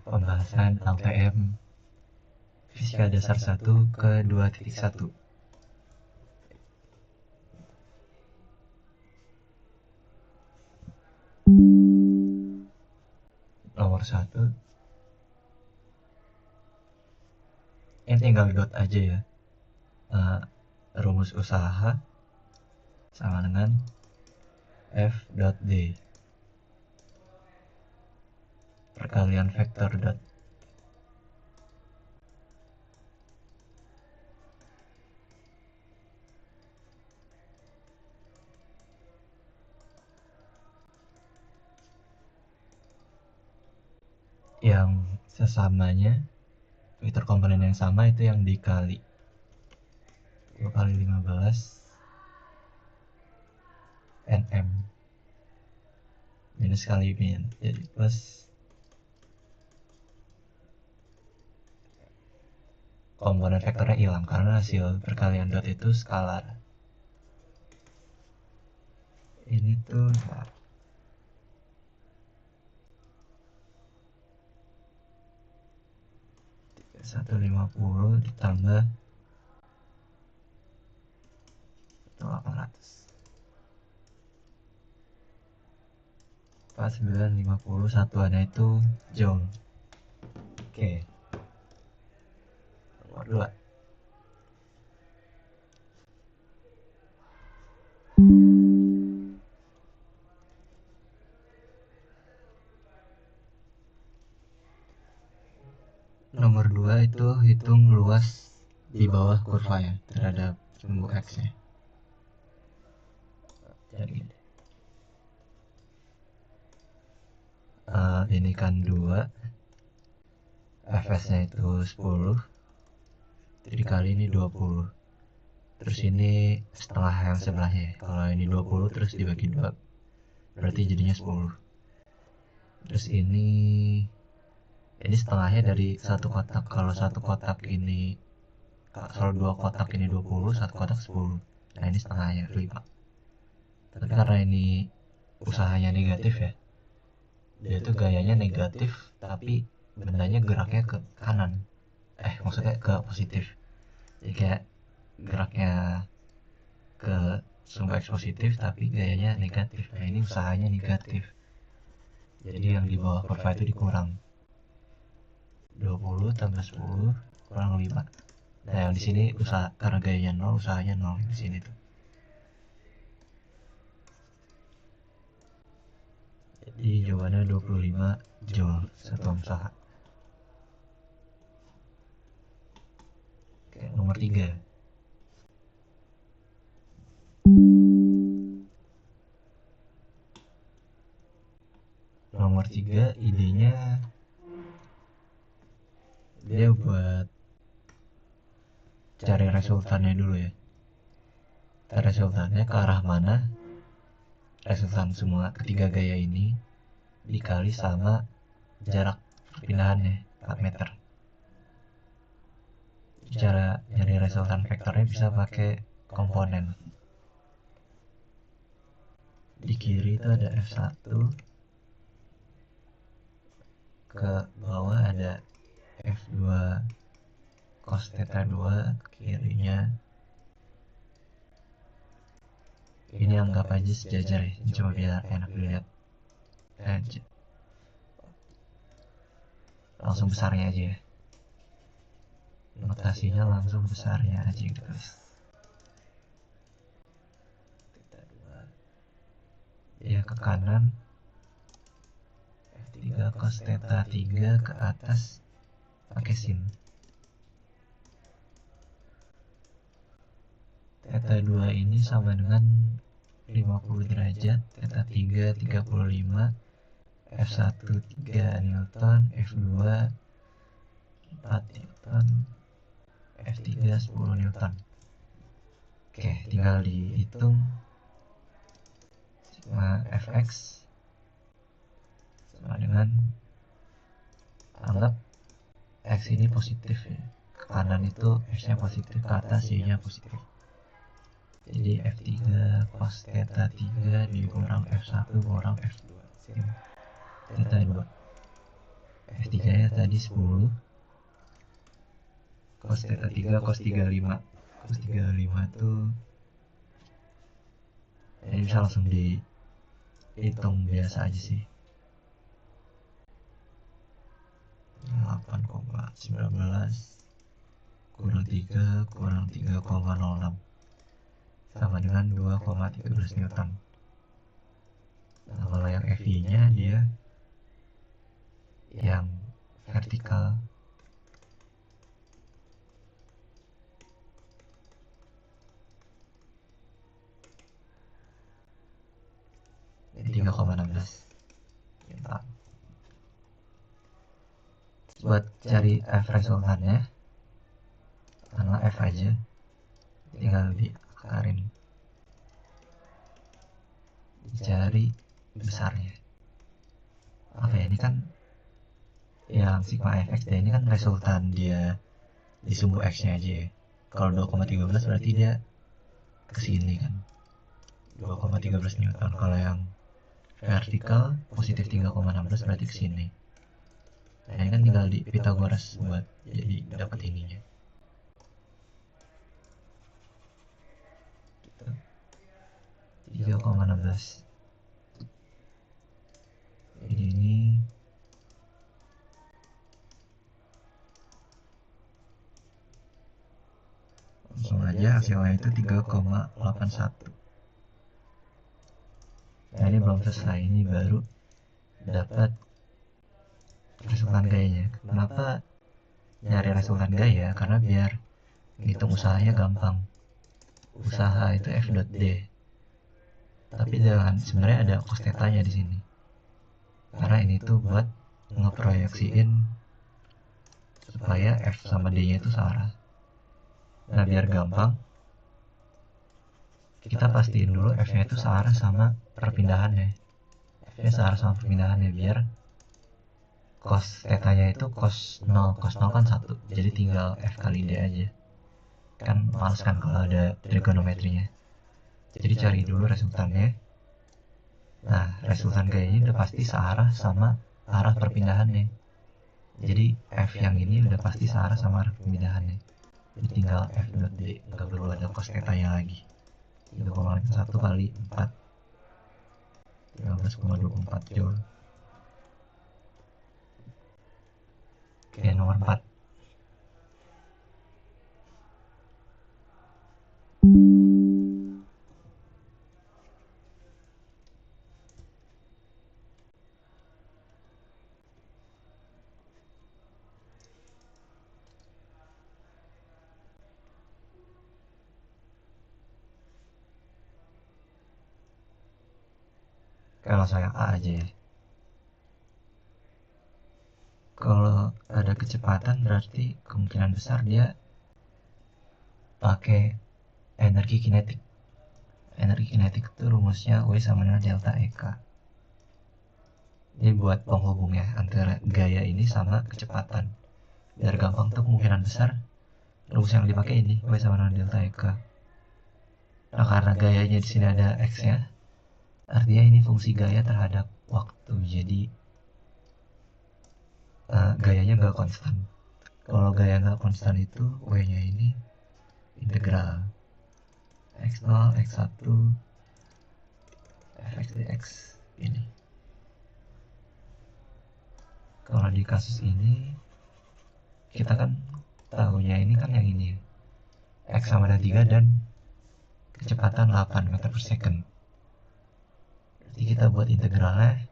pembahasan LTM Fisika Dasar 1 ke 2.1. Nomor 1, ini tinggal dot aja ya. Rumus usaha sama dengan F dot D perkalian vektor dot. Yang sesamanya, vektor komponen yang sama itu yang dikali 2 kali 15 nm minus kali min, jadi plus komponen vektornya hilang karena hasil perkalian dot itu skalar. Ini tuh 150 ditambah 800 4950, satuannya itu joule. Oke. Nomor 2. Nomor 2 itu hitung luas di bawah kurva ya terhadap sumbu X nya. Jadi ini kan 2, Fs nya itu 10, dikali ini 20, terus ini setengah yang sebelahnya. Kalau ini 20 terus dibagi 2 berarti jadinya 10. Terus ini setengahnya dari satu kotak. Kalau satu kotak ini, kalau 2 kotak ini 20, satu kotak 10. Nah ini setengahnya 5. Tapi karena ini usahanya negatif ya, dia itu gayanya negatif tapi bendanya geraknya ke kanan, maksudnya ke positif. Jadi kayak geraknya ke sumbu X positif tapi gayanya negatif. Nah ini usahanya negatif, jadi yang di bawah kurva itu dikurang 20 tambah 10 kurang 5. Nah yang di sini usaha karena gayanya 0, usahanya 0 di sini tuh. Jadi jawabannya 25 joule satuan usaha. Oke, nomor 3. Nomor 3 idenya dia buat cari resultannya dulu ya. Resultannya ke arah mana resultan semua ketiga gaya ini dikali sama jarak perpindahannya 4 meter. Cara nyari resultan vektornya bisa pakai komponen. Di kiri itu ada F1, ke bawah ada F2 cos theta 2, kirinya ini anggap aja sejajar ya, coba biar enak dilihat. Langsung besarnya aja ya, notasinya langsung besarnya aja gitu guys. Theta 2 ya ke kanan, F3 cos theta 3 ke atas pakai sin. Theta 2 ini sama dengan 50 derajat, theta 3 35, F1 3 Newton, F2 4 Newton, F3 10 Newton. Oke, tinggal dihitung sigma Fx sama dengan, anggap X ini positif ya, ke kanan itu X nya positif, ke atas Y nya positif. Jadi F3 cos theta 3 dikurang F1 kurang F2 sin theta 2. F3 nya tadi 10, cos theta 3, cos 35. Cos 35 tuh ini bisa langsung dihitung biasa aja sih. 8,19 kurang 3 kurang 3,06 sama dengan 2,13 Newton. Nah, kalau yang FI nya dia yang vertikal ini 3,16 Newton. Buat cari F resultannya karena F aja, tinggal diakarin, dicari besarnya. Apa ya, ini kan yang sigma fx dan ini kan resultan dia di sumbu x nya aja ya. Kalau 2,13 berarti dia kesini kan 2,13 Newton. Kalau yang vertikal positif 3,16 berarti kesini. Nah ini kan tinggal di Pythagoras buat jadi dapat ininya. 3,16. Jadi ini langsung aja hasilnya itu 3,81. Nah ini belum selesai, ini baru dapat resultan gayanya. Kenapa nyari resultan gaya? Karena biar ngitung usahanya gampang. Usaha itu F dot D. Tapi sebenarnya ada cos theta-nya di sini. Karena ini tuh buat ngeproyeksiin supaya F sama D-nya itu searah. Nah, biar gampang, kita pastiin dulu F-nya itu searah sama perpindahannya. F-nya searah sama perpindahannya biar cos theta-nya itu cos 0. Cos 0 kan 1, jadi tinggal F kali D aja. Kan males kan kalau ada trigonometrinya. Jadi cari dulu resultannya. Nah, resultan gayanya udah pasti searah sama arah perpindahannya. Jadi F yang ini udah pasti searah sama arah perpindahannya. Jadi tinggal F dot D, nggak perlu ada cos theta-nya lagi. 3,1 kali 4, 13,24 Joule. Oke, nomor 4. Kalau saya A aja ya. Kalau ada kecepatan berarti kemungkinan besar dia pakai energi kinetik. Energi kinetik itu rumusnya W sama dengan delta EK. Ini buat penghubung ya antara gaya ini sama kecepatan. Biar gampang tuh kemungkinan besar rumus yang dipakai ini W sama dengan delta EK. Nah karena gayanya di sini ada X-nya, artinya ini fungsi gaya terhadap waktu. Jadi gayanya nggak konstan. Kalau gaya nggak konstan itu W-nya ini integral X0, X1, Fx dx ini. Kalau di kasus ini kita kan tahunya ini kan yang ini X sama dengan 3 dan kecepatan 8 meter per second. Jadi kita buat integralnya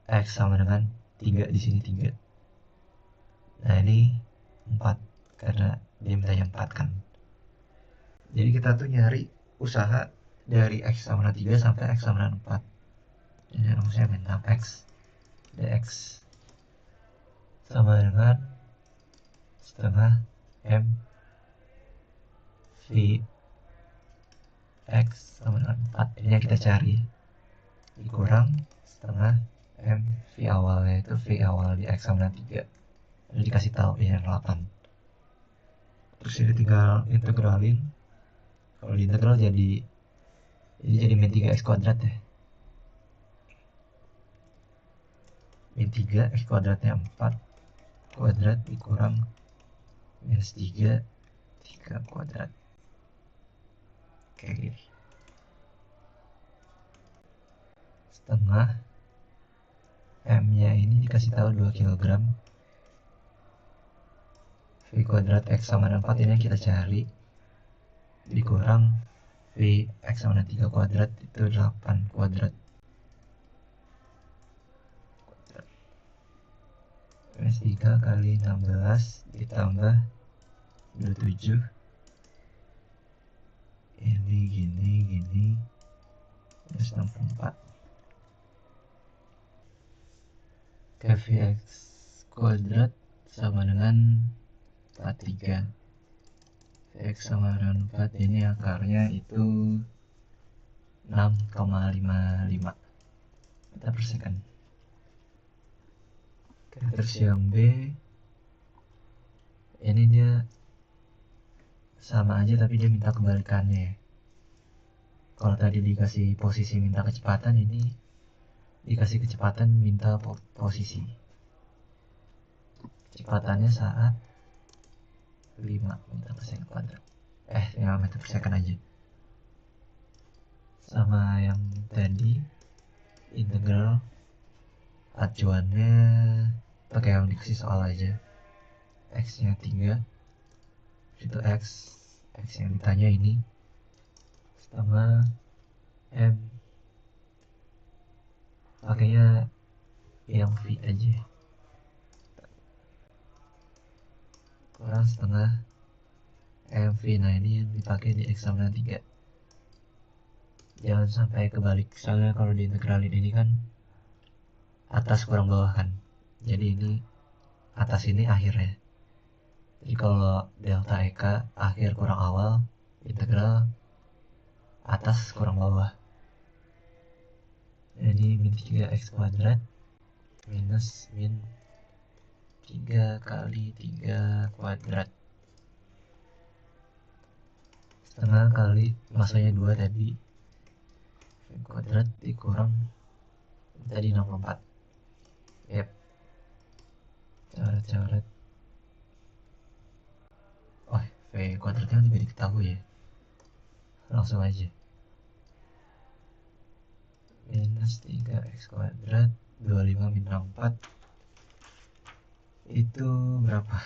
X sama dengan 3, di sini 3. Nah ini 4 karena dia mintanya 4 kan. Jadi kita tuh nyari usaha dari X sama dengan 3 sampai X sama dengan 4. Ini rumusnya 6X dx sama dengan setengah M V X sama dengan 4. Ini yang kita cari. Dikurang setengah M V awalnya itu V awal di X sama dengan 3. Jadi dikasih tahu ini yang 8. Terus ini tinggal integralin. Kalau diintegral jadi min 3x kuadrat ya. Min 3 x kuadratnya 4 kuadrat dikurang minus 3 kuadrat. Kayak gini. Setengah M nya ini dikasih tahu 2 kg. V kuadrat X sama 4 ini yang kita cari, dikurang V X sama 3 kuadrat itu 8 kuadrat. Minus 3 kali 16 ditambah 27. Ini gini minus 64. Vx kuadrat sama dengan 43. Vx sama dengan 4 ini akarnya itu 6,55 meter per second. Terus yang B ini dia sama aja tapi dia minta kebalikannya. Kalau tadi dikasih posisi minta kecepatan, ini dikasih kecepatan minta posisi. Kecepatannya saat 5 meter per second kuadrat. 5 meter per second aja. Sama yang tadi integral acuannya pakai yang dikasih soal aja. X nya 3, itu X yang ditanya ini setengah M, pakainya yang V aja, kurang setengah MV. Nah ini yang dipakai di X sama 3, jangan sampai kebalik, soalnya kalau diintegralin ini kan atas kurang bawah kan, jadi ini atas ini akhirnya. Jadi kalau delta EK akhir kurang awal, integral atas kurang bawah. Jadi min 3x kuadrat minus min 3 kali 3 kuadrat setengah kali masanya 2 tadi, kuadrat dikurang tadi 64. Yep, coret. Oh, V kuadratnya juga diketahui ya, langsung aja. Minus 3x kuadrat 25 min 64 itu berapa?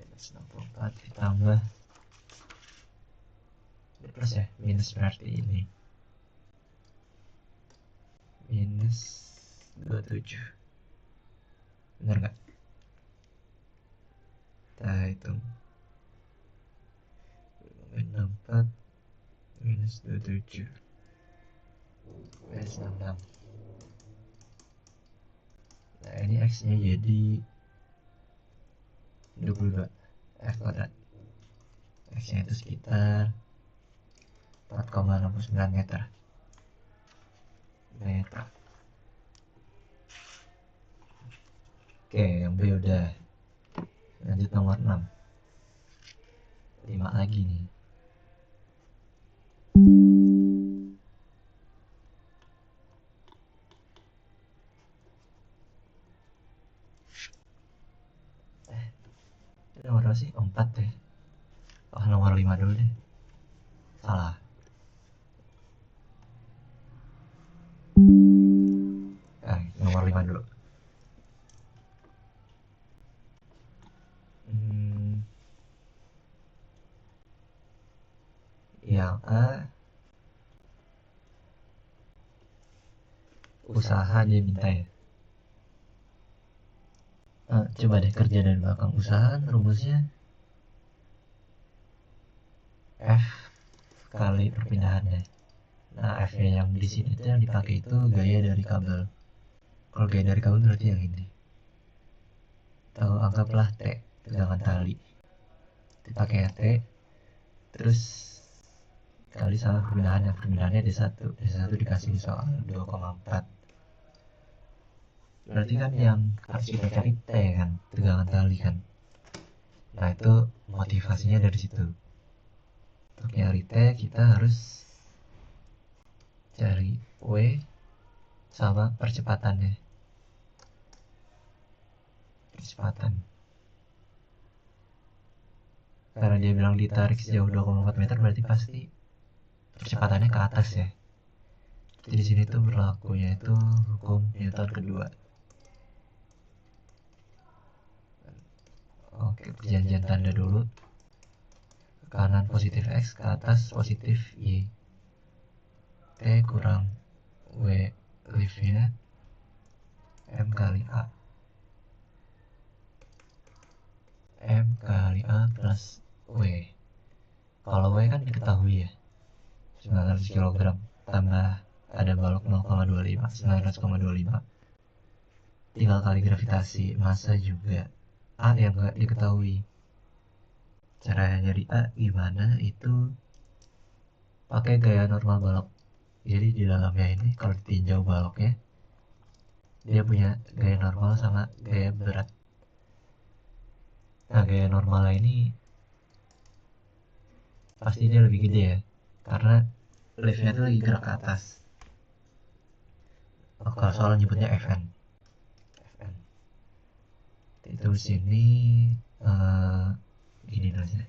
Minus 64 ditambah plus ya, minus berarti ini minus 27, bener gak? Kita hitung min 64 minus 27 minus 66. Nah ini X nya jadi 22 F kuadrat. X nya itu sekitar 4,69 meter. Oke, yang B udah. Lanjut nomor 6. 5 lagi nih. Nomor berapa sih? 4 deh. Oh, nomor 5 dulu deh. Salah. Nomor 5 dulu. Yang A usaha dia minta ya. Coba deh kerja dari belakang. Usaha kan rumusnya F kali perpindahannya. Nah, F yang di sini tuh yang dipakai itu gaya dari kabel. Kalau gaya dari kabel berarti yang ini. Atau anggaplah T, tegangan tali. Dipakai T, terus kali sama perpindahannya D1 dikasih soal 2,4. Berarti kan yang harus kita cari T kan, tegangan tali kan. Nah itu motivasinya dari situ. Untuk nyari T kita harus cari W sama percepatannya. kecepatan. Karena dia bilang ditarik sejauh 2,4 meter, berarti pasti percepatannya ke atas ya. Jadi di sini tuh berlakunya itu hukum Newton kedua. Oke, perjanjian tanda dulu. Ke kanan positif X, ke atas positif Y. T kurang W liftnya M kali A. M kali A plus W. Kalau W kan diketahui ya, 900 kg tambah ada balok 0,25, 900,25. Tinggal kali gravitasi, massa juga. A yang nggak diketahui. Cara nyari A gimana? Itu pakai gaya normal balok. Jadi di dalamnya ini kalau ditinjau baloknya, dia punya gaya normal sama gaya berat. Nah, gaya normal ini pasti dia lebih gede ya, karena liftnya tuh lagi gerak ke atas. Kalau soal nyebutnya FN. FN. Itu sini gini aja.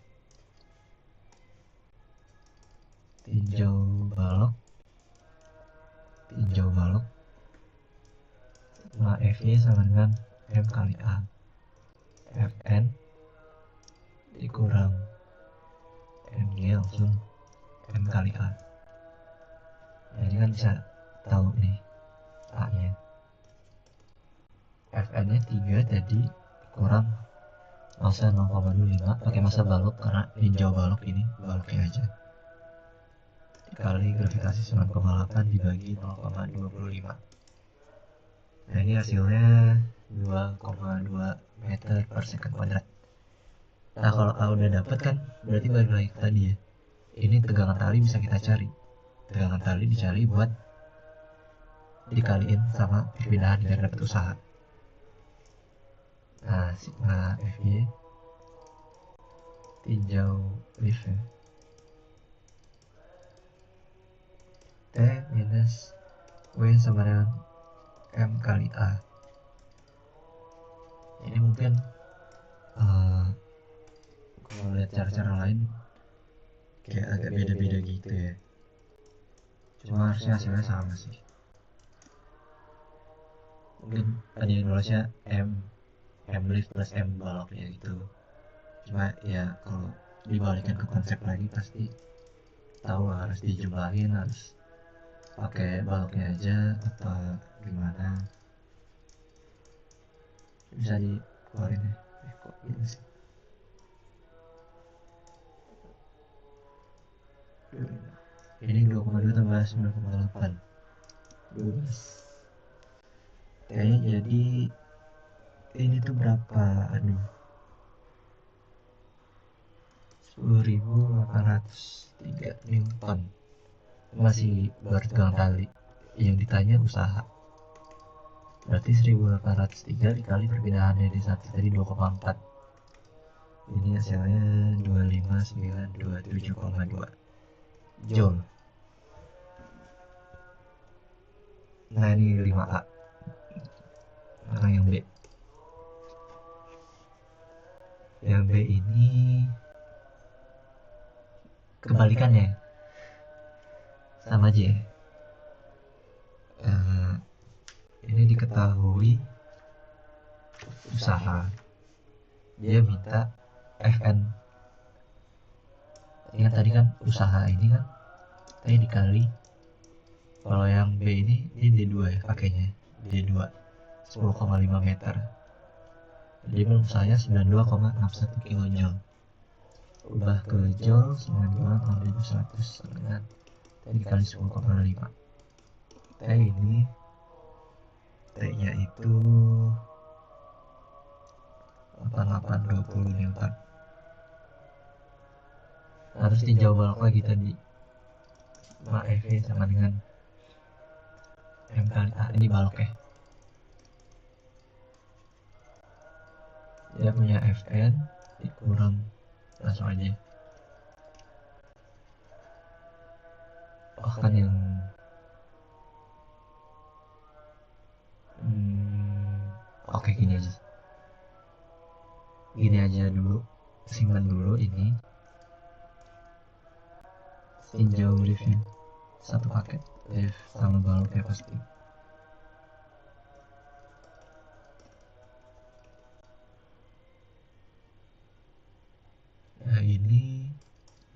Tinjau balok. Nah, FY sama dengan M kali A. FN dikurang M-nya langsung M kali A. Nah, ini kan bisa tahu nih A-nya. FN-nya 3 tadi kurang massa 0,25, pakai massa balok karena tinjau balok ini baloknya aja. Dikali gravitasi 9,8 dibagi 0,25. Nah, ini hasilnya 2,2 meter per second kuadrat. Nah, kalau A udah dapet kan berarti balik lagi ke tadi ya. Ini tegangan tali bisa kita cari. Tegangan tali dicari buat dikaliin sama perpindahan biar dapat usaha. Nah, sigma FY tinjau lift ya. T minus W sama dengan M kali A. Ini mungkin kalau lihat cara-cara lain kayak agak beda-beda gitu ya. Cuma harusnya hasilnya sama sih. Mungkin tadi nulisnya M lift plus M baloknya gitu. Cuma ya kalau dibalikin ke konsep lagi pasti tahu harus dijumlahin, harus pakai baloknya aja atau gimana. Bisa dikeluarin ya. Kok gini sih? Ini 2,2 tambah 9,8 12. Kayaknya jadi ini tuh berapa? Aduh, 10.803 Newton. Masih baru tegangan tali. Yang ditanya usaha. Berarti 1.803 dikali perpindahannya di satu tadi 2,4. Ini hasilnya 25927,2 Joule. Nah, ini 5A. Mana yang B? Yang B ini kebalikannya. Sama aja ya. Ini diketahui usaha. Dia minta FN. Ingat tadi kan usaha ini kan tadi dikali, kalau yang B ini D2 ya pakainya, D2 10,5 meter. Jadi usahanya 92,61 kJ. Ubah ke joule 92,100 dengan tadi dikali 10,5. T ini T nya itu 8820 Newton. Nah, terus tinjau balok lagi tadi Ma EV sama dengan M kali A. Ini balok ya. Dia punya FN dikurang, langsung aja. Oh kan yang oke, gini aja. gini aja dulu, simpan dulu ini tinjau briefnya satu paket brief sama balok ya pasti. Nah ini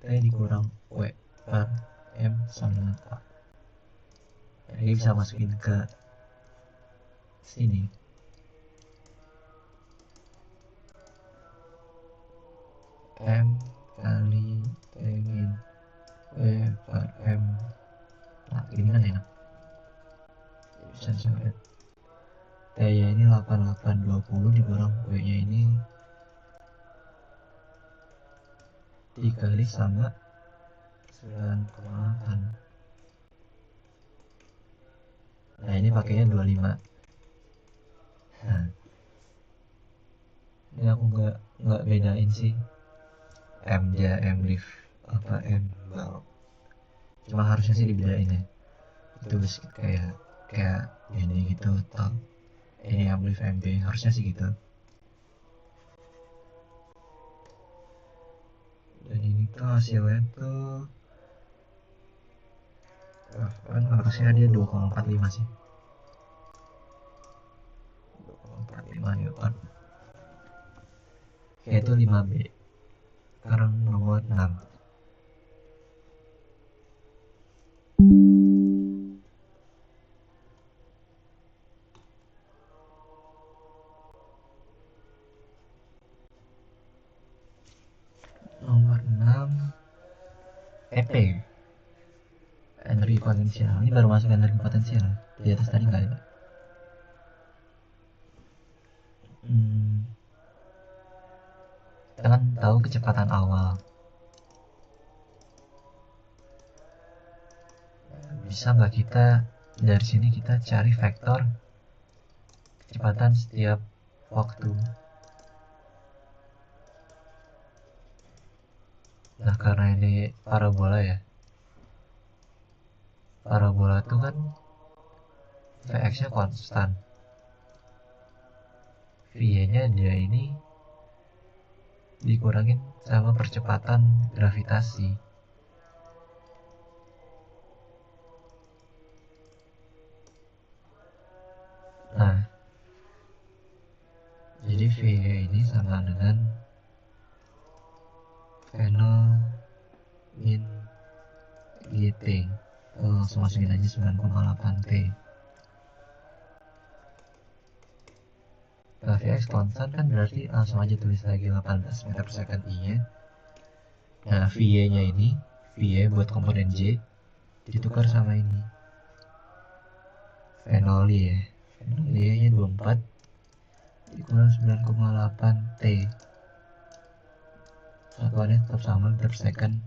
T dikurang W per M sama dengan A. Nah, ini bisa masukin ke sini. M kali T min W per M. Nah ini kan enak, bisa coret. T nya ini 8820 dikurang W nya ini dikali sama 9,8. Nah ini pakainya 25. Nah, ini aku nggak bedain sih M ja M lift apa M balok, cuma harusnya sih dibedain ya, itu bisa kayak ini gitu atau ini M lift MB harusnya sih gitu. Dan ini tuh hasilnya tuh kan harusnya dia 2,45 sih, 2,45 Newton. Yaitu 5B sekarang nomor 6. Nomor 6 EP energi potensial. Ini baru masuk energi potensial, di atas tadi nggak ada. Kita kan tahu kecepatan awal, bisa nggak kita dari sini kita cari vektor kecepatan setiap waktu. Nah karena ini parabola ya, parabola itu kan Vx nya konstan, V nya dia ini dikurangin sama percepatan gravitasi. Nah jadi V ini sama dengan Veno min GT. Langsung masukin aja 9,8 T. Nah Vx konstan kan berarti langsung aja tulis lagi 18 meter per second I nya. Nah VY nya ini, VY buat komponen J ditukar sama ini Fenoli ya, Fenoli nya 24 dikurang 9,8 T, satuannya tetap sama meter per second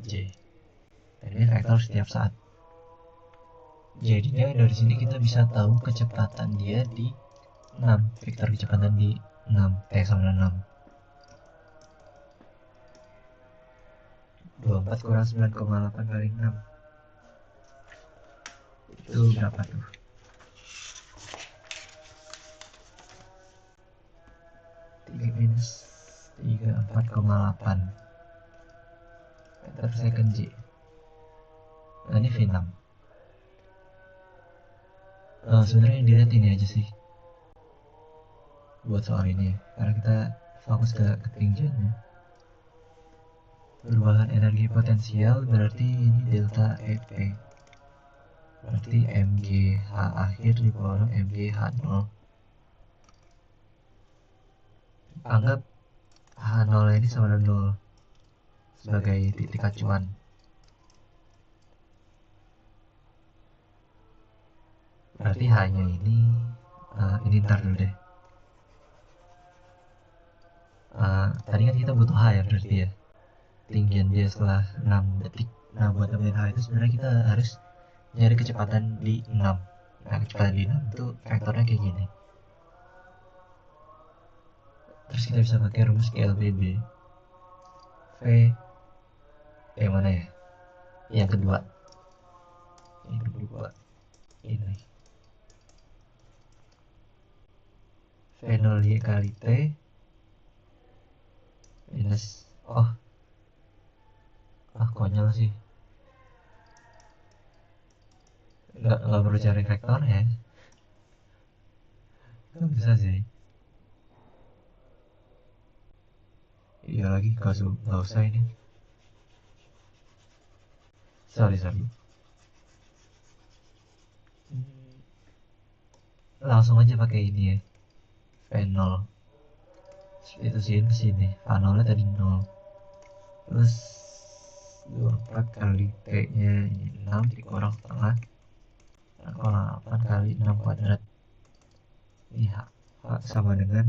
J, dan ini vektor setiap saat. Jadinya dari sini kita bisa tahu kecepatan dia di 6, vektor kecepatan di 6, T sama 6. 24 kurang 9,8 kali 6 itu berapa tuh? 3 minus 34,8 meter per second J. Nah ini V6. Sebenarnya yang dilihat ini aja sih buat soal ini, karena kita fokus ke ketinggiannya. Perubahan energi potensial berarti ini delta EP, berarti MGH akhir dikurang MGH0. Anggap H0 ini sama dengan 0 sebagai titik acuan. Berarti H-nya ini ntar dulu deh. Tadi kan kita butuh H ya berarti ya, tinggian dia setelah 6 detik. Nah buat dapetin H itu sebenarnya kita harus nyari kecepatan di 6. Nah kecepatan di 6 itu vektornya kayak gini. Terus kita bisa pakai rumus GLBB. V yang mana ya? Yang kedua. Ini. V0 dikali T minus konyol sih, nggak perlu cari vektor ya, kan bisa sih. Iya lagi, nggak usah ini, sorry. Langsung aja pakai ini ya, V0 itu sini V0 nya tadi 0 terus 24 kali T nya 6 dikurang setengah 8 kali 6 kuadrat. Ini H sama dengan,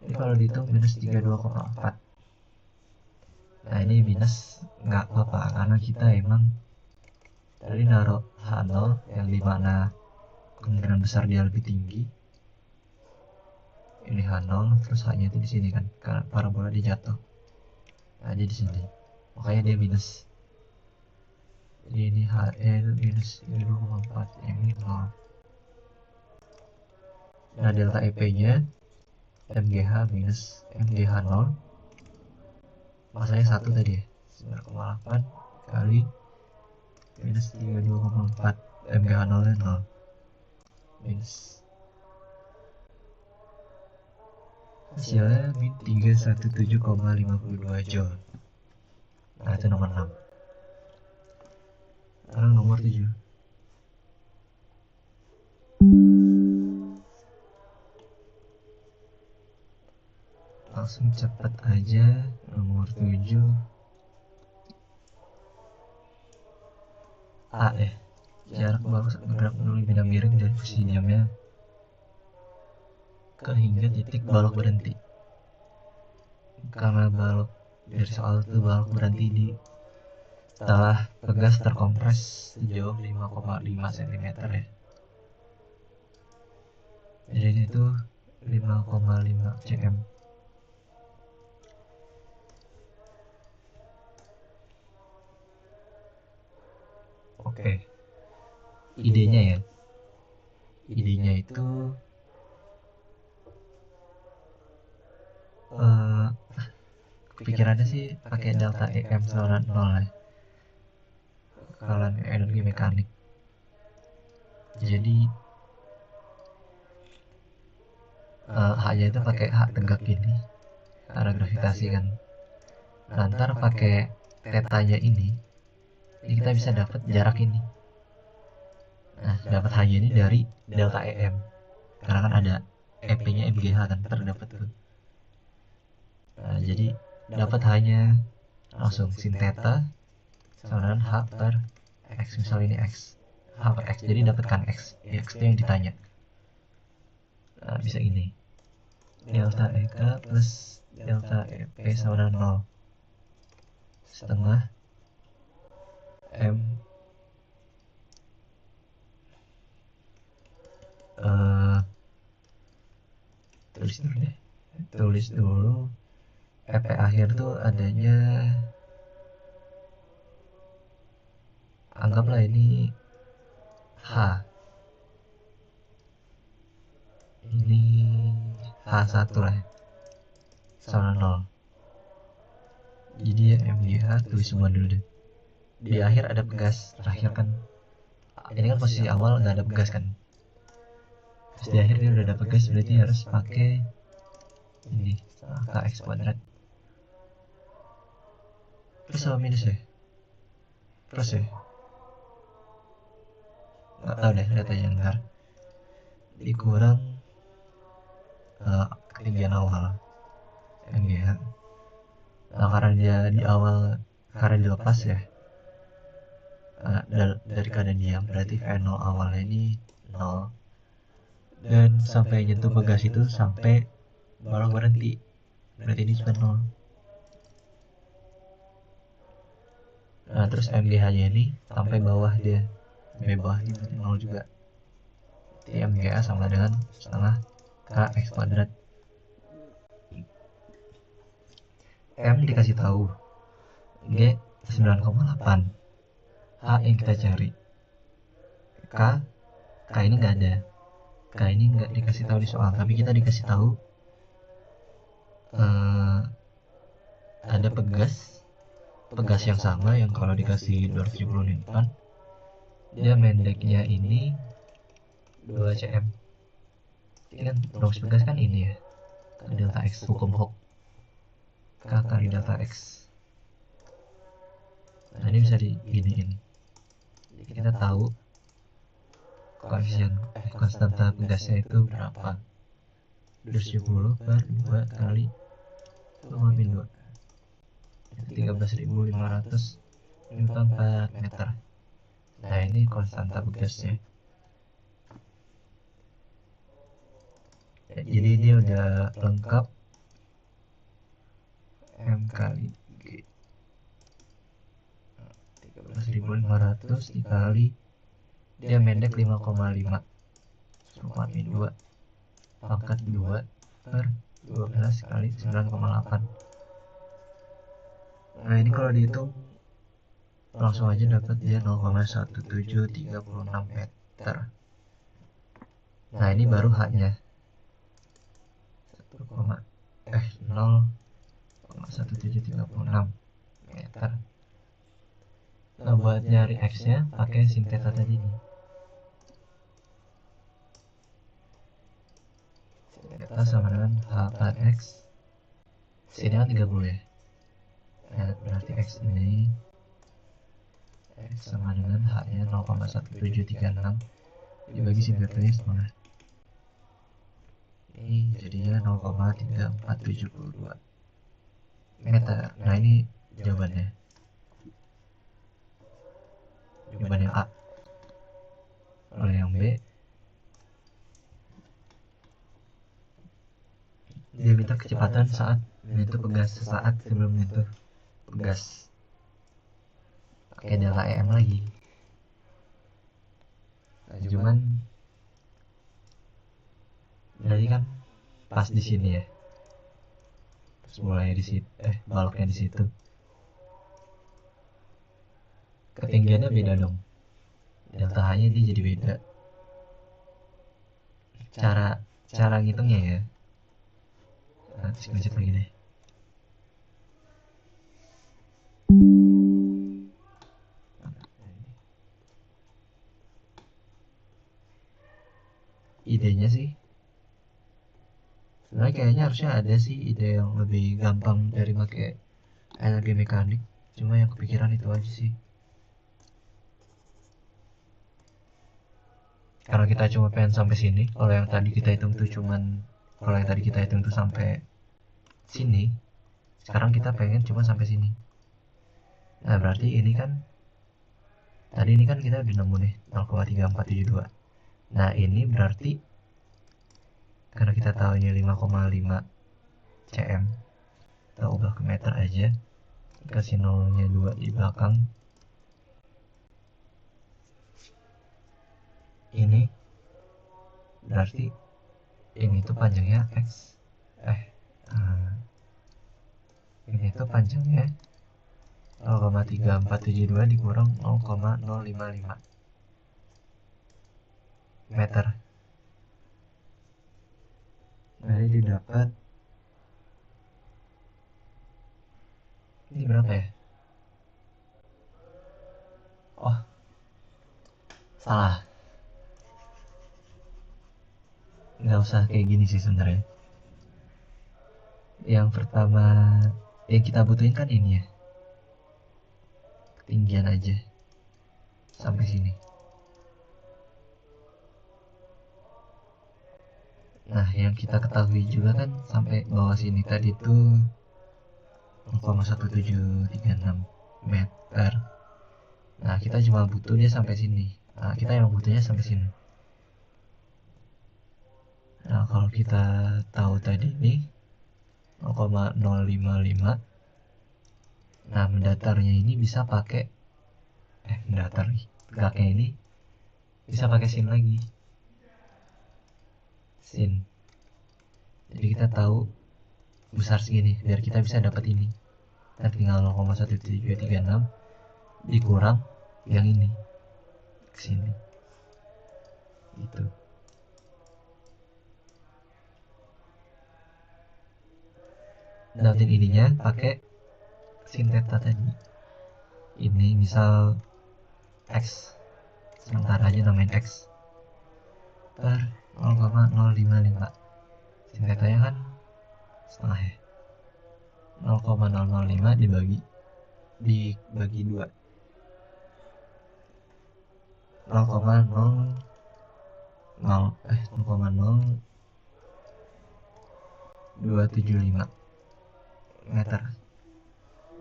ini kalau dihitung minus 32,4. Nah ini minus nggak apa-apa karena kita emang tadi naruh H0 yang dimana kemungkinan besar dia lebih tinggi. Ini H0 terus H nya itu di sini kan karena parabola dia jatuh. Nah jadi di sini makanya dia minus. Jadi ini H nya itu minus 32,4, yang ini 0. Nah delta EP nya MGH minus MGH 0, masanya 1 tadi ya, 9,8 kali minus 32,4, MGH 0 nya 0 minus, hasilnya min 317,52 joule. Nah itu nomor 6. Sekarang nomor 7. Langsung cepet aja, nomor 7 A ya, jarak balok bergerak menuju bidang miring dari posisi diamnya ke hingga titik balok berhenti. Karena balok dari soal itu balok berhenti di setelah pegas terkompres sejauh 5,5 cm ya. Jadi itu 5,5 cm. Oke. Idenya itu pikirannya sih pakai delta EM sama 0 ya. Kalian energi mekanik. Jadi H-nya itu pakai H tegak gini karena gravitasi kan. Nah, ntar pakai tetanya ini kita bisa dapat jarak ini. Nah, dapat H-nya ini dari delta EM. Karena kan ada EP-nya MGH kan terdapat tuh. Nah, jadi dapat H-nya langsung sin theta sama dengan H per X, misal ini X, H per X, jadi dapatkan X, X itu yang ditanya. Nah, bisa ini delta EK plus delta EP sama dengan 0 setengah M tulis dulu EP akhir tuh adanya, anggaplah ini H, ini H1 lah ya, sama 0. Jadi ya MGH tulis semua dulu deh. Di akhir ada pegas, terakhir kan ini kan posisi awal nggak ada pegas kan. Terus di akhir dia udah ada pegas, berarti harus pakai ini KX kuadrat. Plus sama minus ya? Plus ya? Nggak tahu deh datanya ntar. Dikurang ketinggian awal MGH. Nah karena dia di awal, karena dilepas ya dari keadaan diam, berarti V0 awalnya ini 0 dan sampai nyentuh pegas itu sampai balok berhenti, berarti ini cuma 0. Nah terus MGH nya ini sampai bawah dia, sampai bawah ini berarti 0 juga. Jadi MGH sama dengan setengah KX kuadrat. M dikasih tahu, G 9,8, H yang kita cari, K ini nggak ada, Kayak ini nggak dikasih tahu di soal, tapi kita dikasih tahu ada pegas yang sama yang kalau dikasih 270 Newton dia mendeknya ini 2 cm. Ini kan rumus pegas kan ini ya, delta x, hukum Hooke, k kali delta x. Nah ini bisa diginiin, jadi kita tahu koefisien konstanta pegasnya itu berapa, 270 per 2 kali 2,2, itu 13.500 Newton per meter. Nah ini konstanta pegasnya. Jadi dia udah lengkap, M kali G 13.500 dikali dia pendek 5,5 1,2 pangkat 2 per 12 kali 9,8. Nah ini kalau dihitung langsung aja dapat dia 0,1736 meter. Nah ini baru H-nya 0,1736 meter. Nah buat nyari X-nya pakai sin theta tadi nih. Sin theta sama dengan H per X. Sini kan 30 ya. Nah, berarti X ini X sama dengan H-nya 0,1736 dibagi sin theta-nya setengah. Ini jadinya 0,3472 meter. Nah ini jawabannya. Jawaban yang A. Kalau yang B, dia minta kecepatan saat menyentuh pegas, sesaat sebelum menyentuh pegas. Pakai delta EM lagi. Nah, cuman jadi kan pas di sini ya. Pas mulai di situ, baloknya di situ. Ketinggiannya beda dong. Delta H-nya dia jadi beda. Cara ngitungnya ya. Nah, screenshot lagi deh. Idenya sih sebenarnya kayaknya harusnya ada sih ide yang lebih gampang dari pakai energi mekanik, cuma yang kepikiran itu aja sih. Karena kita cuma pengen sampai sini, kalau yang tadi kita hitung tuh sampai sini, sekarang kita pengen cuma sampai sini. Nah berarti ini kan tadi ini kan kita udah nemu nih 0,3472. Nah ini berarti karena kita tahu ini 5,5 cm, kita ubah ke meter aja, kasih nolnya 2 di belakang. Ini berarti ini tuh panjangnya X, ini tuh panjangnya 0,3472 dikurang 0,055 meter. Jadi didapat ini berapa ya? Oh, salah. Nggak usah kayak gini sih sebenarnya. Yang pertama yang kita butuhin kan ini ya, ketinggian aja sampai sini. Nah yang kita ketahui juga kan sampai bawah sini tadi tuh 0,1736 meter. Nah kita cuma butuh dia sampai sini. Nah kita emang butuhnya sampai sini. Nah kalau kita tahu tadi ini 0,055, nah mendatarnya ini bisa pakai mendatar nih, tegaknya ini bisa pakai sin lagi, sin. Jadi kita tahu besar segini biar kita bisa dapat ini. Kita tinggal 0,1736 dikurang yang ini ke sini. Gitu. dapetin ininya pakai sin theta tadi. Ini misal X, sementara aja namain X, per 0,055. Sin theta-nya kan setengah ya, 0,005 dibagi 2, 0,0275 meter.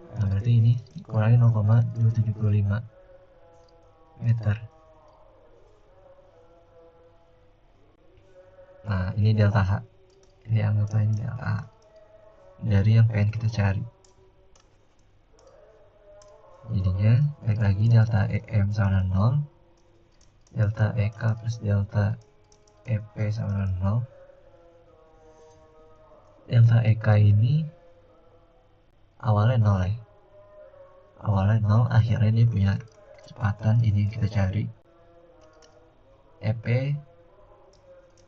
Nah berarti ini kurangin 0,275 meter. Nah ini delta H, ini anggap aja delta H dari yang pengen kita cari. Jadinya balik lagi delta EM sama dengan 0, delta EK plus delta EP sama dengan 0. Delta EK ini awalnya 0 ya, awalnya 0, akhirnya dia punya kecepatan, ini yang kita cari. EP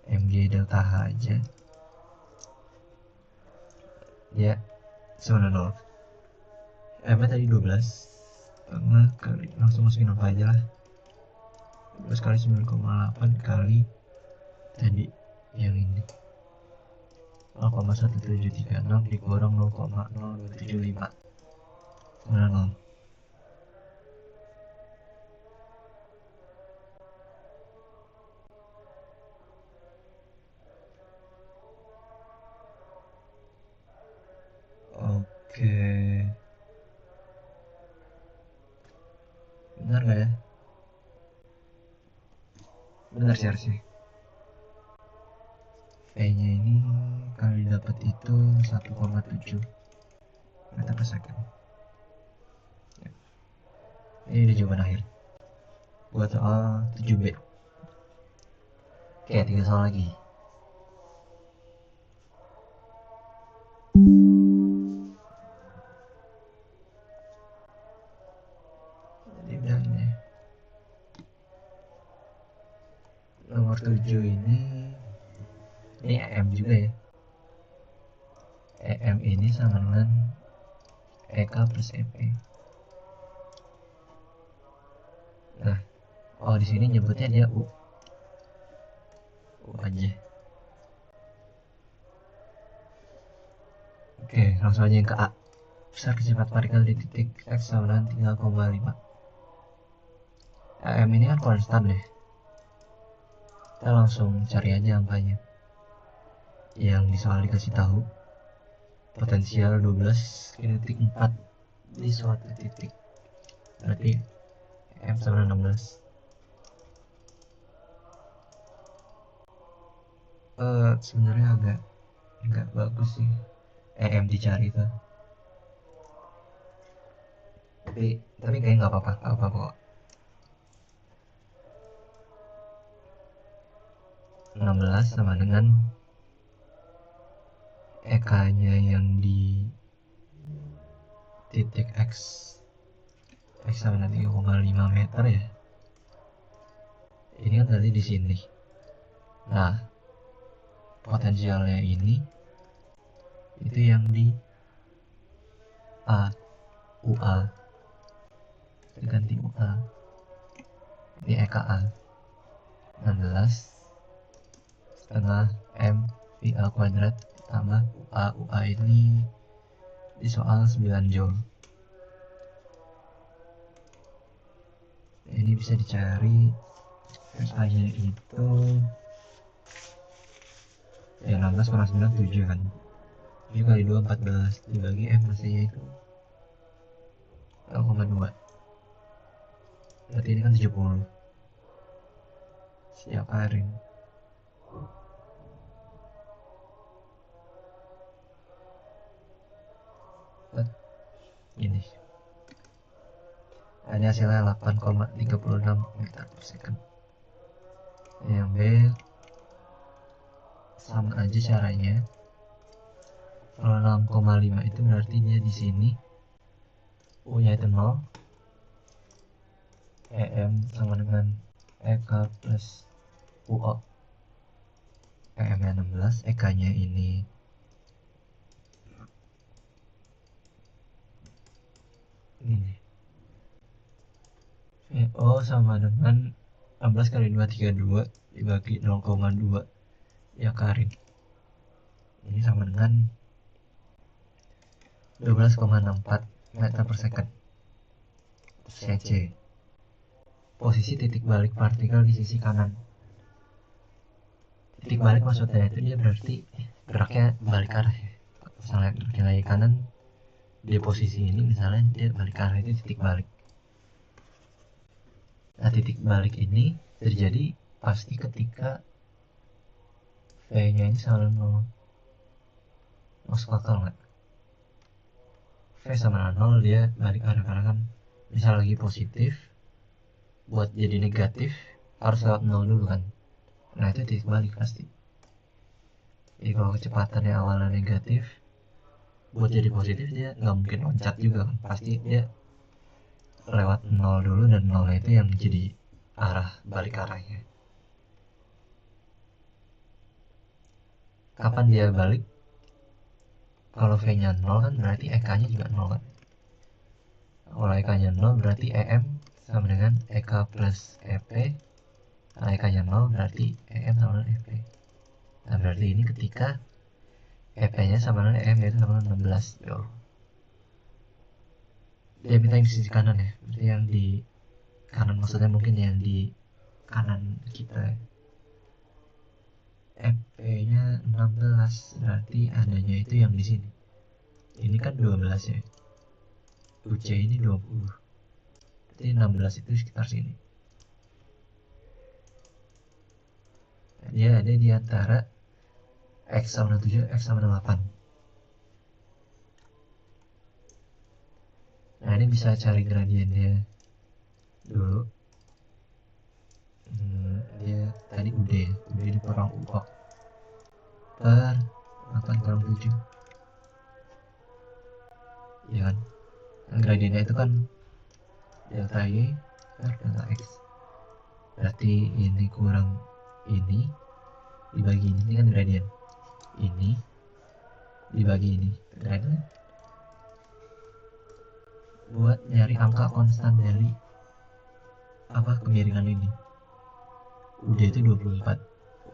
MG delta H aja ya sama 0. M tadi 12 kali, langsung masukin apa aja lah, 12 kali 9,8 kali tadi yang ini 0,1736 dikurang 0,0275 sama 0. Oke, benar gak ya? Benar sih harusnya. V-nya ini kali dapat itu 1,7 meter per second. Ya. Ini udah jawaban akhir buat soal 7B. Oke, 3 soal lagi. Jadi udah ini. Nomor 7 ini EM juga ya. EM ini sama dengan EK plus EP. Nah, oh di sini nyebutnya dia U aja. Oke, langsung aja yang ke A. Besar kecepatan partikel di titik X sama dengan 3,5. EM ini kan konstan deh. Kita langsung cari aja angkanya. Yang di soal dikasih tahu potensial 12 kinetik 4 di suatu titik. Berarti M sama 16. Sebenarnya agak bagus sih EM dicari tuh. Tapi kayaknya nggak apa-apa kok. 16 sama dengan EK-nya yang di titik X sama dengan 3,5 meter ya. Ini kan tadi di sini. Nah, potensialnya ini itu yang di A, UA. Kita ganti UA. Ini EKA 16 setengah M VA kuadrat tambah UA ini di soal 9 Joule. Ini bisa dicari FA-nya itu ya 16 kurang 9 7 kan. 7 kali 2 14 dibagi M masihnya itu 0,2. Berarti ini kan 70 siap airing. Ini ini hasilnya 8,36 meter per second. Yang B sama aja caranya. Kalau 6,5 itu berarti dia di sini U nya itu 0, EM sama dengan EK plus UO. EM nya 16, EK nya ini Ini VO sama dengan 16 kali 232 dibagi 0,2 ya karin. Ini sama dengan 12,64 meter per second. CC. Posisi titik balik partikel di sisi kanan. Titik balik maksudnya itu dia berarti geraknya balik arah ya. Misalnya geraknya lagi kanan, di posisi ini misalnya dia balik arah, itu titik balik. Nah, titik balik ini terjadi pasti ketika V-nya ini sama dengan 0. Masuk akal nggak? V sama 0 dia balik arah, karena kan misal lagi positif, buat jadi negatif harus lewat 0 dulu kan. Nah, itu titik balik pasti. Jadi kalau kecepatannya awalnya negatif, buat jadi positif dia nggak mungkin loncat juga kan. Pasti dia lewat 0 dulu, dan 0 itu yang jadi arah balik arahnya. Kapan dia balik? Kalau V-nya 0 kan berarti EK-nya juga 0 kan. Kalau EK-nya 0 berarti EM sama dengan EK plus EP. Kalau EK-nya 0 berarti EM sama dengan EP. Nah, berarti ini ketika EP-nya sama dengan EM, yaitu sama dengan 16 joule. Dia minta yang di sisi kanan ya, berarti yang di kanan maksudnya mungkin yang di kanan kita. EP-nya 16, berarti adanya itu yang di sini. Ini kan 12 ya. UC ini 20. Berarti 16 itu sekitar sini. Dia ada di antara X sama 7, X sama 8. Nah, ini bisa cari gradiennya dulu. Dia tadi UD ya, UD dikurang UO per 8 kurang 7. Ya kan? Nah, gradiennya itu kan delta Y per delta X. Berarti ini kurang ini dibagi ini kan gradien. Ini dibagi ini gradien. Buat nyari angka konstan dari kemiringan ini. UD itu 24.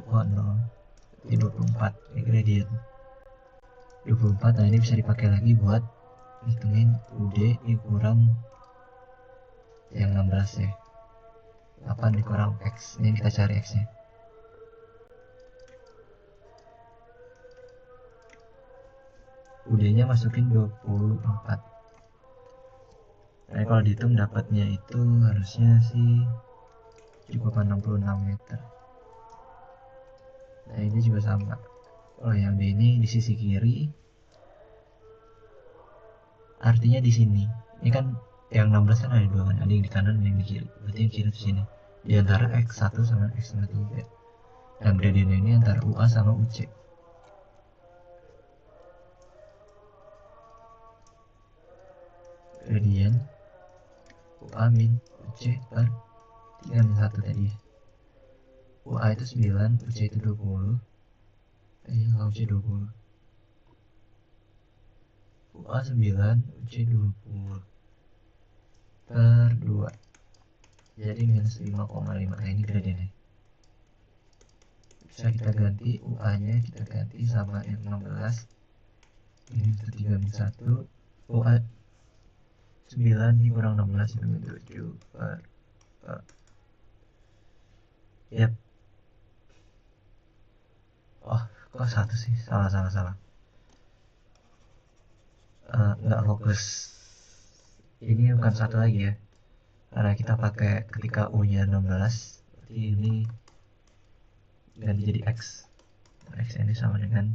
UO 0. Ini 24. Ini gradien 24. Nah, ini bisa dipakai lagi buat hitungin UD dikurang yang 16 ya. 8 dikurang X. Ini kita cari X nya. UD nya masukin 24. Nah, kalau dihitung dapatnya itu harusnya sih 66 meter. Nah, ini juga sama. Kalau yang D ini di sisi kiri, artinya di sini. Ini kan yang 16 kan ada dua kan, ada yang di kanan dan yang di kiri. Berarti yang kiri di sini. Di antara X1 sama X3. Dan gradiennya ini antara UA sama UC. Gradien UA min UC per 3 min 1 tadi ya. UA itu 9, UC itu 20. Kalau UC 20. UA 9, UC 20 per 2. Jadi minus 5,5. Nah, ini gradiennya. Bisa kita ganti UA nya, kita ganti sama yang 16. Ini 3 min 1. UA 9 dikurang 16 itu min 7 per. Yap. Oh, kok 1 sih? Salah. Nggak fokus. Ini bukan 1 lagi ya, karena kita pakai ketika U nya 16, berarti ini ganti jadi X. X ini sama dengan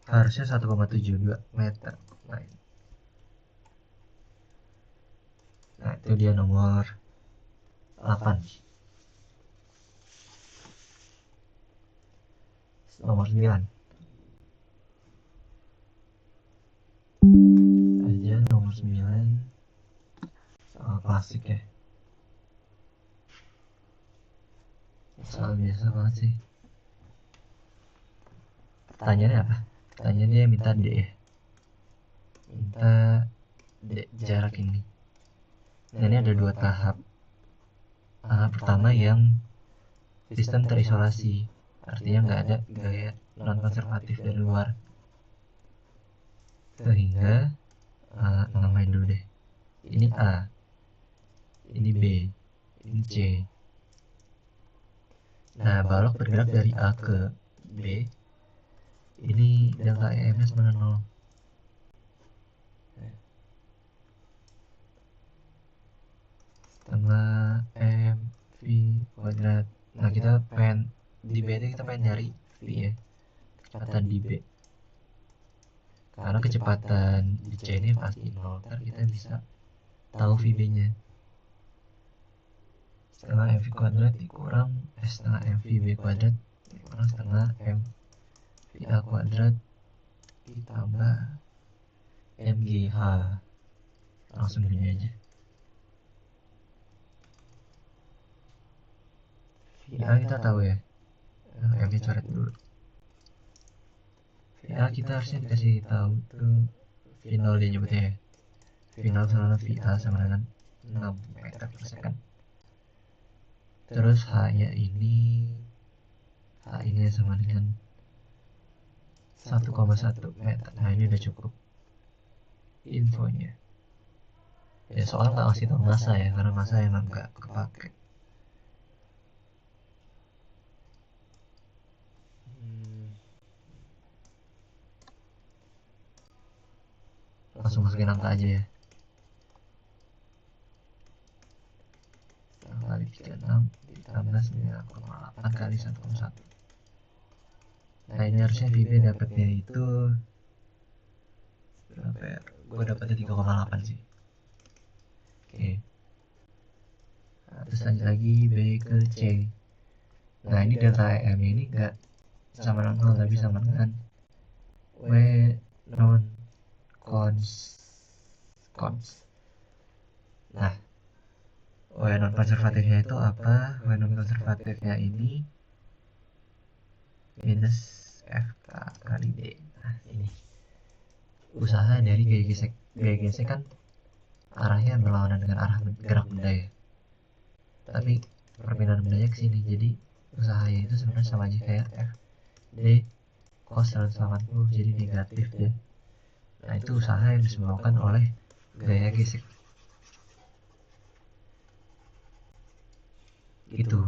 harusnya 1,72 meter. Nah, itu dia nomor 8. Nomor 9 aja, nomor 9 soal klasik ya, soal biasa banget sih. Pertanyaannya apa? Pertanyaannya minta D ya, minta jarak ini. Nah ini ada dua tahap. Pertama yang sistem terisolasi, artinya nggak ada gaya non konservatif dari luar, sehingga namain dulu deh, ini A, ini B, ini C. Nah balok bergerak dari A ke B, ini delta EM nya sama 0. Setengah M V kuadrat. Nah kita pengen di B ini kita pengen nyari V ya, kecepatan di B, karena kecepatan di C ini pasti 0. Ntar kita bisa tahu VB nya. Setengah MV kuadrat dikurang setengah MVB kuadrat dikurang setengah MVA kuadrat ditambah MGH. Langsung gini aja. VA kita tahu ya, MV coret dulu. VA kita harusnya dikasih tahu tuh V0 dia nyebutnya ya. V0 sama VA sama dengan 6 meter per second. Terus H-nya ini sama dengan 1,1 meter. Nah ini udah cukup infonya. Ya soal nggak kasih tau masa ya, karena masa emang nggak kepake. Langsung masukin angka aja ya. Kali 36 ditambah 9,8 kali 1,1. Nah ini harusnya VB dapetnya itu berapa ya? Gue dapetnya 3,8 sih. Oke. Nah, terus lanjut lagi B ke C. Nah ini delta EM ini nggak sama dengan 0 tapi sama dengan W non cons. Nah W non konservatifnya itu apa? W non konservatifnya ini minus FK kali D. Nah ini usaha dari gaya gesek. Gaya gesek kan arahnya berlawanan dengan arah gerak benda ya, tapi perpindahan bendanya ke sini, jadi usahanya itu sebenarnya sama aja kayak F D cos 180, jadi negatif ya. Nah itu usaha yang disebabkan oleh gaya gesek gitu.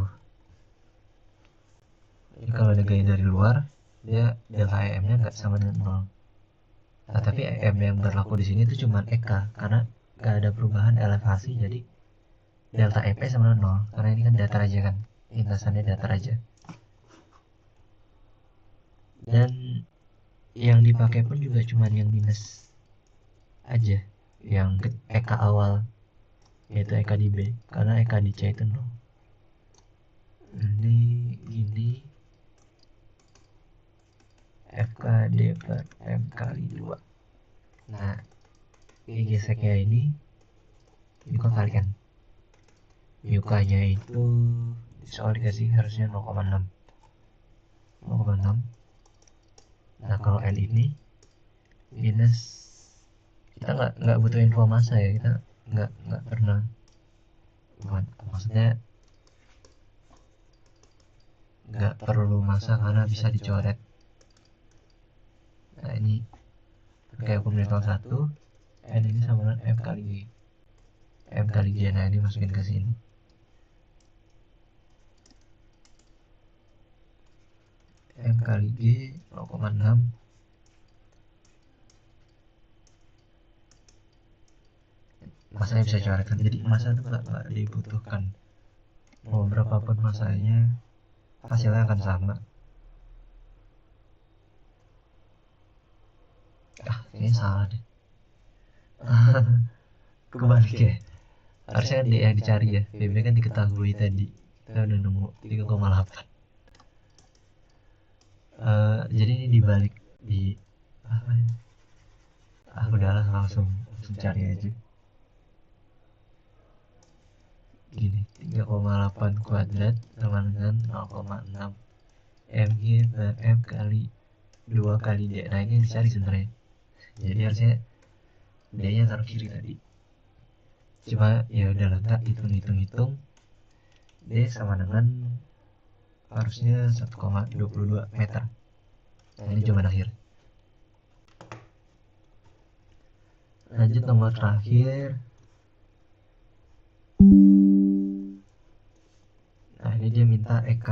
Jadi kalau ada gaya dari luar, dia delta EM nya nggak sama dengan 0. Nah tapi EM yang berlaku di sini itu cuma EK, karena nggak ada perubahan elevasi, jadi delta EP sama 0, karena ini kan datar aja kan, lintasannya datar aja. Dan yang dipakai pun juga cuma yang minus aja, yang EK awal, yaitu EK di B, karena EK di C itu 0. Ini gini, FKD per M kali 2. Nah ini geseknya ini Yuka kalikan. Yukanya itu soal dikasih harusnya 0,6. Nah kalau L ini minus, kita nggak butuh info massa ya, kita nggak pernah, maksudnya nggak perlu massa karena bisa dicoret. Nah ini kayak komunitas 1, N ini sama dengan M kali G. M kali G, nah ini masukin ke sini. M kali G 0,6. Masanya bisa coretan, jadi masa itu nggak dibutuhkan. Mau berapapun masanya, hasilnya akan sama. Kayaknya salah deh. Kebalik ya. Harusnya kan D yang dicari ya. VB kan diketahui tadi. Kita udah nemu 3,8. Jadi ini dibalik di apa ya? Udahlah langsung cari aja. Gini, 3,8 kuadrat sama dengan 0,6 MG per M kali 2 kali D. Nah ini dicari sebenarnya. Jadi harusnya D nya taruh kiri tadi. Cuma ya udah letak hitung D sama dengan harusnya 1,22 meter. Nah ini jawaban akhir. Lanjut nomor terakhir. Nah ini dia minta EK.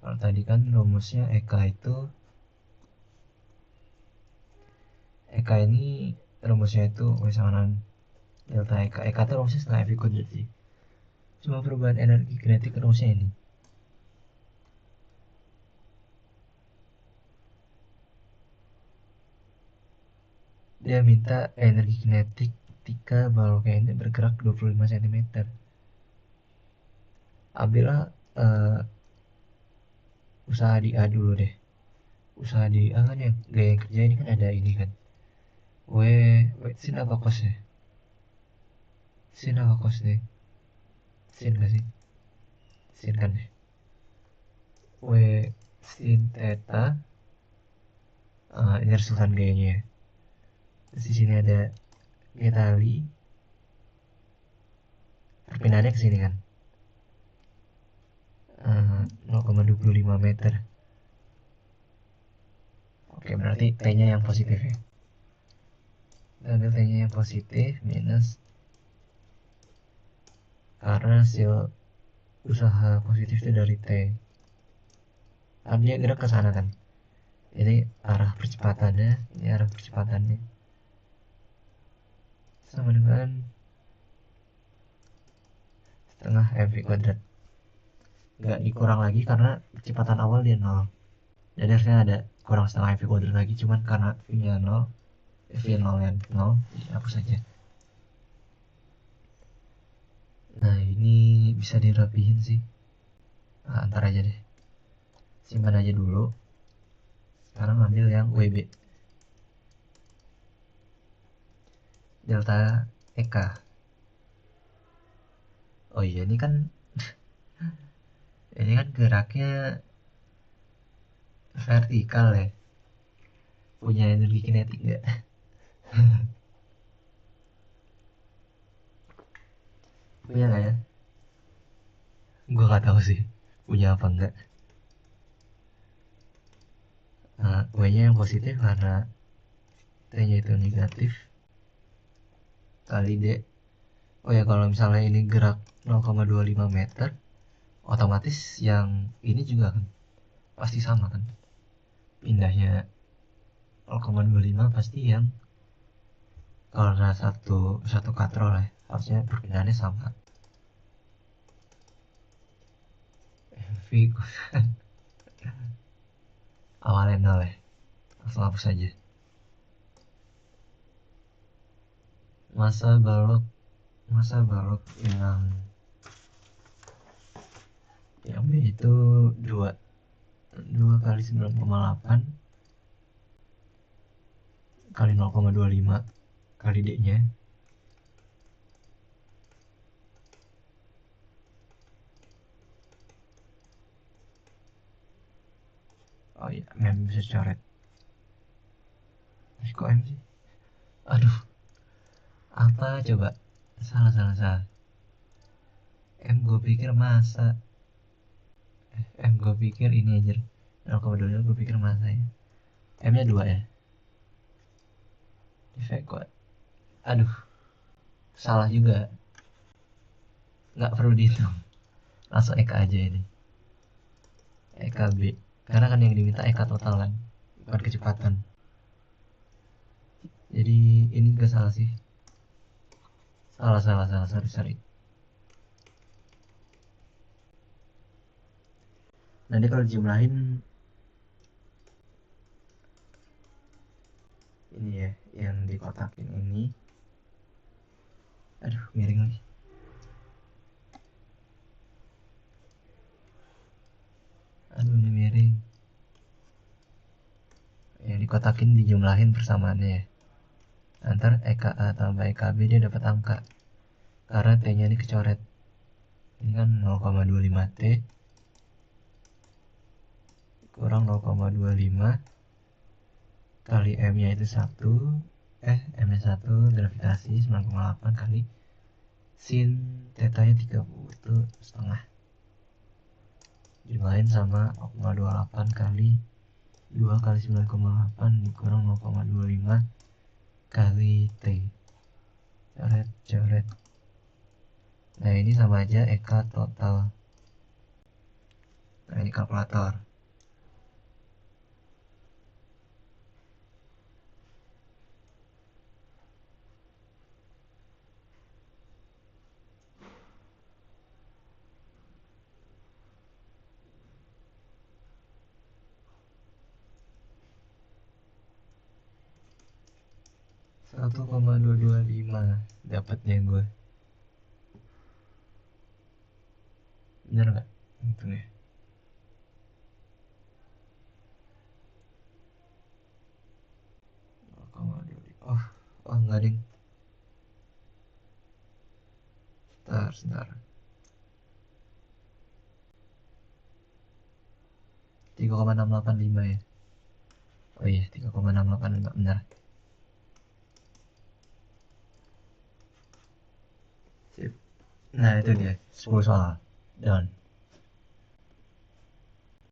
Kalau tadi kan rumusnya EK ini rumusnya itu W sama dengan delta EK. EK itu rumusnya setengah F kuadrat sih. Cuma perubahan energi kinetik rumusnya ini. Dia minta energi kinetik ketika balok ini bergerak 25 cm. Ambillah usaha di A dulu deh. Usaha di A kan yang gaya kerja ini kan ada ini kan. Sin apa cos ya? Sin apa cos nih? Sin gak sih? Sin kan deh. W sin theta. Ini resultan gayanya ya. Terus di sini ada gaya tali. Perpindahannya ke sini kan. 0,25 meter. Oke, berarti T-nya yang positif ya. Ambil T-nya yang positif minus karena hasil usaha positif itu dari T. Artinya gerak ke sana kan. Ini arah percepatannya, ini arah percepatannya. Sama dengan setengah mv kuadrat. Nggak dikurang lagi karena kecepatan awal dia 0. Jadi harusnya ada kurang setengah mv kuadrat lagi, cuman karena v-nya 0, v0 nya 0, jadi hapus saja. Nah ini bisa dirapihin sih. Antar aja deh. Simpan aja dulu. Sekarang ambil yang WB. Delta EK. Oh iya, ini kan geraknya vertikal ya. Punya energi kinetik nggak? Punya nggak ya? Gue nggak tahu sih punya apa enggak. W-nya yang positif karena T-nya itu negatif kali D. Oh ya, kalau misalnya ini gerak 0,25 meter, otomatis yang ini juga kan pasti sama kan. Pindahnya 0,25 pasti yang karena satu katrol ya, harusnya perpindahannya sama. V awalnya 0 ya, langsung hapus saja. Masa balok yang B itu 2 kali 9,8 kali 0,25 kali D nya. Oh iya, M bisa coret. Kok M sih? Aduh, apa coba? Salah. M gue pikir masa. M gue pikir ini aja 0,25 gue pikir masa ya. M nya 2 ya. Defect kuat. Aduh, salah juga. Nggak perlu dihitung. Langsung EK aja ini. EKB. Karena kan yang diminta EK total kan, bukan kecepatan. Jadi ini gak salah sih. Salah, sorry. Nanti kalau dijumlahin ini ya, yang dikotakin ini. Aduh, miring lagi. Aduh, ini miring. Yang dikotakin dijumlahin persamaannya ya. Antar EKA tambah EKB dia dapat angka. Karena T-nya ini kecoret. Ini kan 0,25 T kurang 0,25 kali M nya itu 1 ms1 gravitasi 9,8 kali sin tetanya 30 itu setengah, dilain sama 0,28 kali 2 kali 9,8 dikurang 0,25 kali T. Coret. Nah ini sama aja eka total. Nah ini kalkulator. Satu koma 225 dapatnya gue. Bener nggak? Itu ya. Oh enggak ding. Sebentar. 3,685 ya. Oh iya 3,685 benar. Sip. Nah itu dia 10 soal. Done.